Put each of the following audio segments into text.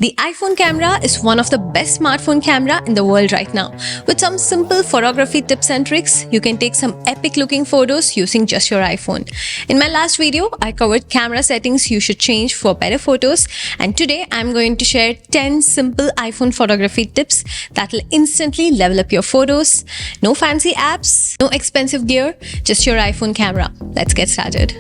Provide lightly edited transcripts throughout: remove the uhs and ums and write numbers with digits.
The iPhone camera is one of the best smartphone camera in the world right now. With some simple photography tips and tricks, you can take some epic looking photos using just your iPhone. In my last video, I covered camera settings you should change for better photos, and today I'm going to share 10 simple iPhone photography tips that will instantly level up your photos. No fancy apps, no expensive gear, just your iPhone camera. Let's get started.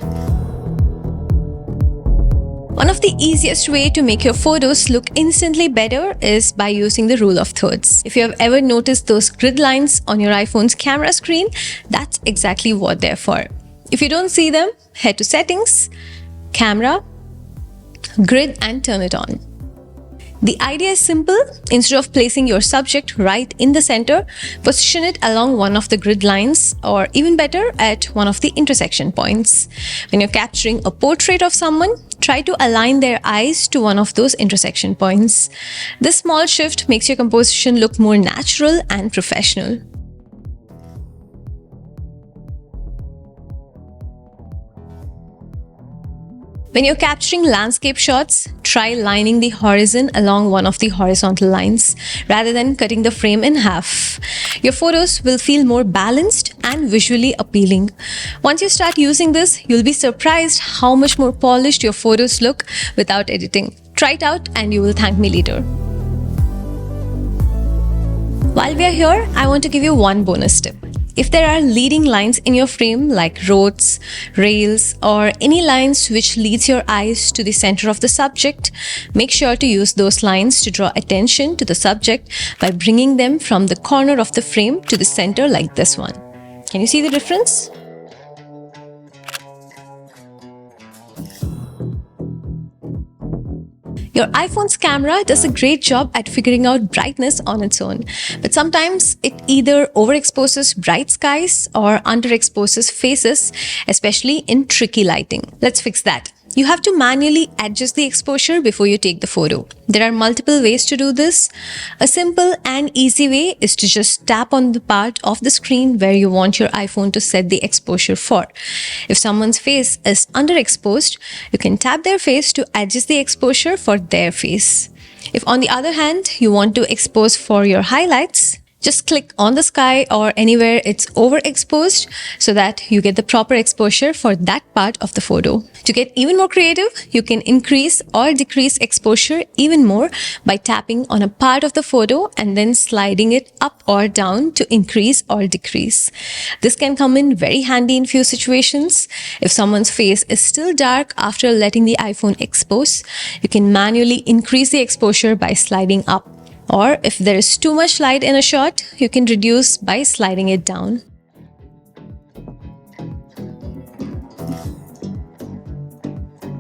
One of the easiest way to make your photos look instantly better is by using the rule of thirds. If you have ever noticed those grid lines on your iPhone's camera screen, that's exactly what they're for. If you don't see them, head to Settings, Camera, Grid and turn it on. The idea is simple. Instead of placing your subject right in the center, position it along one of the grid lines, or even better, at one of the intersection points. When you're capturing a portrait of someone, try to align their eyes to one of those intersection points. This small shift makes your composition look more natural and professional. When you're capturing landscape shots, try lining the horizon along one of the horizontal lines rather than cutting the frame in half. Your photos will feel more balanced and visually appealing. Once you start using this, you'll be surprised how much more polished your photos look without editing. Try it out and you will thank me later. While we are here, I want to give you one bonus tip. If there are leading lines in your frame like roads, rails, or any lines which leads your eyes to the center of the subject, make sure to use those lines to draw attention to the subject by bringing them from the corner of the frame to the center like this one. Can you see the difference? Your iPhone's camera does a great job at figuring out brightness on its own, but sometimes it either overexposes bright skies or underexposes faces, especially in tricky lighting. Let's fix that. You have to manually adjust the exposure before you take the photo. There are multiple ways to do this. A simple and easy way is to just tap on the part of the screen where you want your iPhone to set the exposure for. If someone's face is underexposed, you can tap their face to adjust the exposure for their face. If on the other hand, you want to expose for your highlights, just click on the sky or anywhere it's overexposed so that you get the proper exposure for that part of the photo. To get even more creative, you can increase or decrease exposure even more by tapping on a part of the photo and then sliding it up or down to increase or decrease. This can come in very handy in few situations. If someone's face is still dark after letting the iPhone expose, you can manually increase the exposure by sliding up. Or if there is too much light in a shot, you can reduce by sliding it down.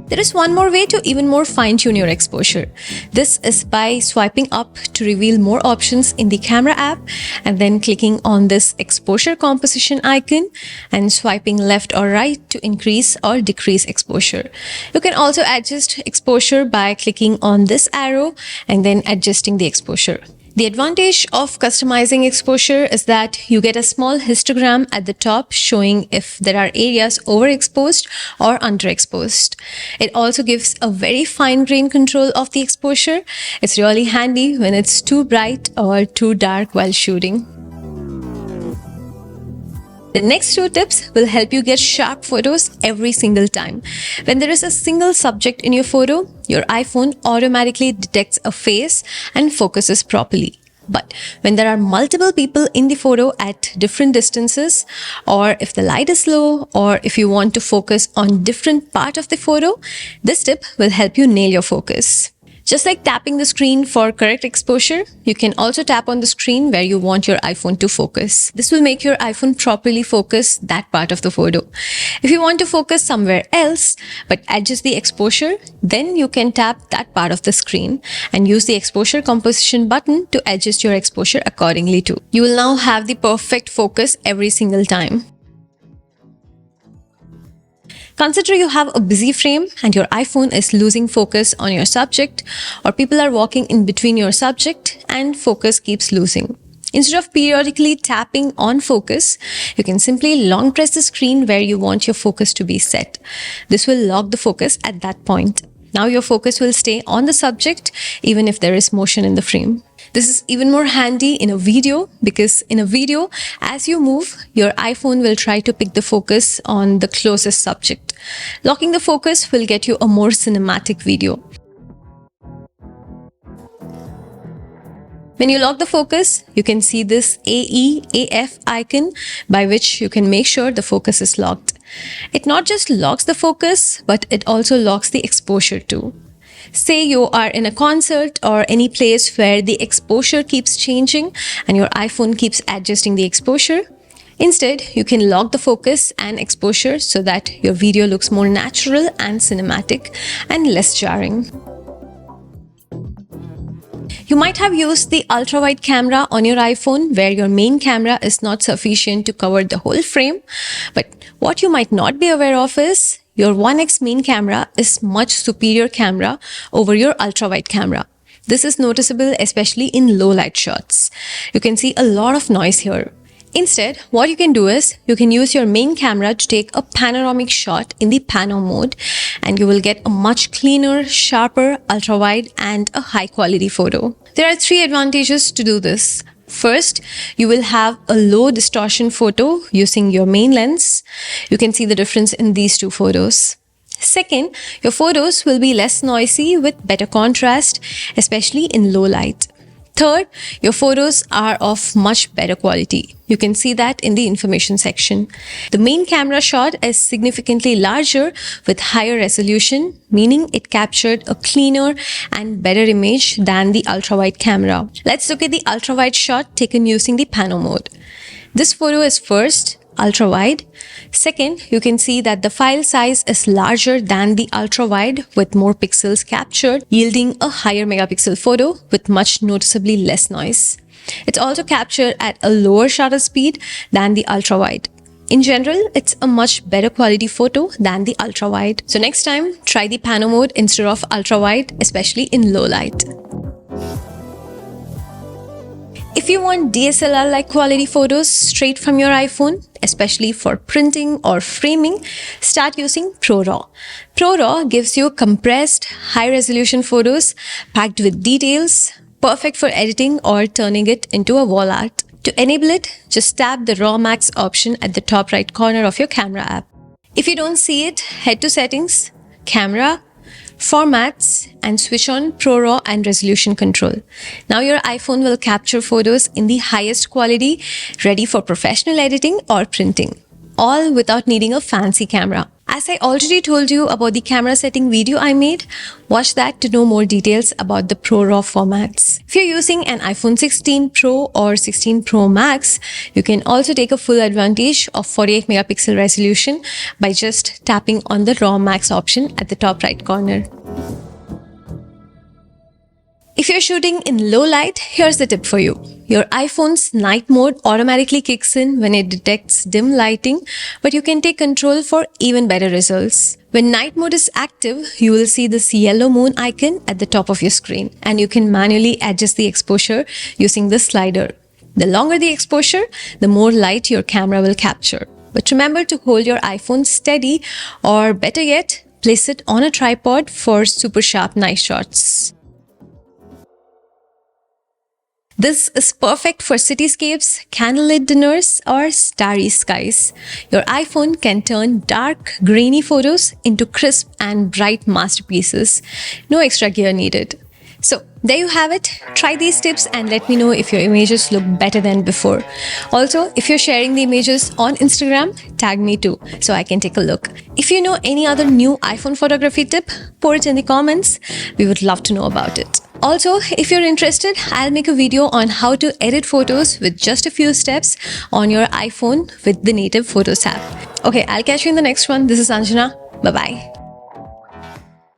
There is one more way to even more fine-tune your exposure. This is by swiping up to reveal more options in the camera app and then clicking on this exposure composition icon and swiping left or right to increase or decrease exposure. You can also adjust exposure by clicking on this arrow and then adjusting the exposure. The advantage of customizing exposure is that you get a small histogram at the top showing if there are areas overexposed or underexposed. It also gives a very fine-grained control of the exposure. It's really handy when it's too bright or too dark while shooting. The next two tips will help you get sharp photos every single time. When there is a single subject in your photo, your iPhone automatically detects a face and focuses properly. But when there are multiple people in the photo at different distances, or if the light is low, or if you want to focus on different part of the photo, this tip will help you nail your focus. Just like tapping the screen for correct exposure, you can also tap on the screen where you want your iPhone to focus. This will make your iPhone properly focus that part of the photo. If you want to focus somewhere else, but adjust the exposure, then you can tap that part of the screen and use the exposure composition button to adjust your exposure accordingly too. You will now have the perfect focus every single time. Consider you have a busy frame and your iPhone is losing focus on your subject, or people are walking in between your subject and focus keeps losing. Instead of periodically tapping on focus, you can simply long press the screen where you want your focus to be set. This will lock the focus at that point. Now your focus will stay on the subject even if there is motion in the frame. This is even more handy in a video because in a video, as you move, your iPhone will try to pick the focus on the closest subject. Locking the focus will get you a more cinematic video. When you lock the focus, you can see this AEAF icon by which you can make sure the focus is locked. It not just locks the focus, but it also locks the exposure too. Say you are in a concert or any place where the exposure keeps changing and your iPhone keeps adjusting the exposure. Instead, you can lock the focus and exposure so that your video looks more natural and cinematic and less jarring. You might have used the ultra-wide camera on your iPhone where your main camera is not sufficient to cover the whole frame. But what you might not be aware of is your 1x main camera is much superior camera over your ultra-wide camera. This is noticeable especially in low light shots. You can see a lot of noise here. Instead, what you can do is you can use your main camera to take a panoramic shot in the pano mode and you will get a much cleaner, sharper, ultra-wide and a high quality photo. There are 3 advantages to do this. First, you will have a low distortion photo using your main lens. You can see the difference in these 2 photos. Second, your photos will be less noisy with better contrast, especially in low light. Third, your photos are of much better quality. You can see that in the information section. The main camera shot is significantly larger with higher resolution, meaning it captured a cleaner and better image than the ultra-wide camera. Let's look at the ultra-wide shot taken using the pano mode. This photo is first ultra-wide. Second, you can see that the file size is larger than the ultra-wide with more pixels captured, yielding a higher megapixel photo with much noticeably less noise. It's also captured at a lower shutter speed than the ultra-wide. In general, it's a much better quality photo than the ultra-wide. So next time, try the pano mode instead of ultra-wide, especially in low light. If you want DSLR-like quality photos straight from your iPhone, especially for printing or framing, start using ProRAW. ProRAW gives you compressed, high-resolution photos packed with details, perfect for editing or turning it into a wall art. To enable it, just tap the RAW Max option at the top right corner of your camera app. If you don't see it, head to Settings, Camera, Formats and switch on ProRAW and resolution control. Now your iPhone will capture photos in the highest quality, ready for professional editing or printing, all without needing a fancy camera. As I already told you about the camera setting video I made, watch that to know more details about the ProRAW formats. If you're using an iPhone 16 Pro or 16 Pro Max, you can also take a full advantage of 48 megapixel resolution by just tapping on the RAW Max option at the top right corner. If you're shooting in low light, here's the tip for you. Your iPhone's night mode automatically kicks in when it detects dim lighting, but you can take control for even better results. When night mode is active, you will see this yellow moon icon at the top of your screen, and you can manually adjust the exposure using the slider. The longer the exposure, the more light your camera will capture. But remember to hold your iPhone steady, or better yet, place it on a tripod for super sharp night shots. This is perfect for cityscapes, candlelit dinners, or starry skies. Your iPhone can turn dark, grainy photos into crisp and bright masterpieces. No extra gear needed. So, there you have it. Try these tips and let me know if your images look better than before. Also, if you're sharing the images on Instagram, tag me too so I can take a look. If you know any other new iPhone photography tip, pour it in the comments. We would love to know about it. Also, if you're interested, I'll make a video on how to edit photos with just a few steps on your iPhone with the native Photos app. Okay, I'll catch you in the next one. This is Anjana. Bye-bye.